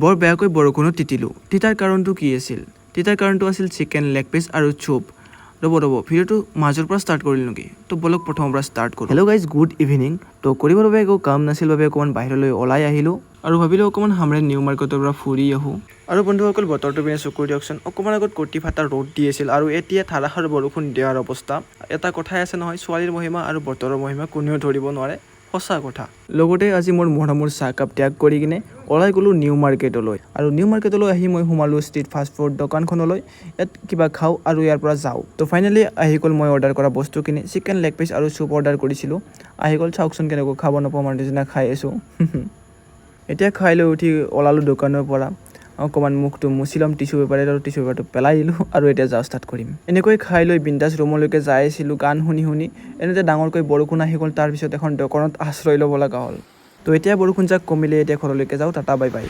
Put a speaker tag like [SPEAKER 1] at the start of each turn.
[SPEAKER 1] বৰ বেয়াকৈ বৰষুণত তিতিলোঁ। তিতাৰ কাৰণটো কি আছিল? তিতাৰ কাৰণটো আছিল চিকেন লেগ পিচ আৰু চুপ। ৰ'ব ভিডিঅ'টো মাজৰ পৰা ষ্টাৰ্ট কৰিলোঁ নেকি? তো বলক প্ৰথমৰ পৰা ষ্টাৰ্ট কৰোঁ। Hello' guys, good evening. তো কৰিবৰ বাবে একো কাম নাছিল বাবে অকণমান বাহিৰলৈ ওলাই আহিলোঁ আৰু ভাবিলোঁ অকণমান হামৰে নিউ মাৰ্কেটৰ পৰা ফুৰি আহোঁ। আৰু বন্ধুসকল, বতৰটো পিনে চকু দিয়কচোন। অকণমান আগত কটি ফাটা ৰ'দ দি আছিল আৰু এতিয়া ধাৰাসাৰ বৰষুণ দিয়াৰ অৱস্থা। এটা কথাই আছে নহয়, ছোৱালীৰ মহিমা আৰু বতৰৰ মহিমা কোনেও ধৰিব নোৱাৰে। সঁচা কথা। লগতে আজি মোৰ মৰমৰ চাহকাপ ত্যাগ কৰি কিনে ওলাই গ'লোঁ নিউ মাৰ্কেটলৈ। আৰু নিউ মাৰ্কেটলৈ আহি মই সোমালোঁ ষ্ট্ৰীট ফাষ্ট ফুড দোকানখনলৈ। ইয়াত কিবা খাওঁ আৰু ইয়াৰ পৰা যাওঁ। তো ফাইনেলি আহি গ'ল মই অৰ্ডাৰ কৰা বস্তুখিনি। চিকেন লেগ পিচ আৰু চুপ অৰ্ডাৰ কৰিছিলোঁ। আহি গ'ল, চাওকচোন কেনেকৈ খাব নাপাওঁ মানে নিচিনা খাই আছোঁ। এতিয়া খাই লৈ উঠি ওলালোঁ দোকানৰ পৰা। অকণমান মুখটো মুচি ল'ম টিচু পেপাৰেৰে আৰু টিচু পেপাৰটো পেলাই দিলোঁ আৰু এতিয়া যাওঁ ষ্টাৰ্ট কৰিম। এনেকৈ খাই লৈ বিন্দাছ ৰুমলৈকে যাই আছিলোঁ গান শুনি শুনি। এনেতে ডাঙৰকৈ বৰষুণ আহি গ'ল, তাৰপিছত এখন দোকানত আশ্ৰয় ল'ব লগা হ'ল। তো এতিয়া বৰষুণ যাক কমিলে এতিয়া ঘৰলৈকে যাওঁ। Tata bye bye.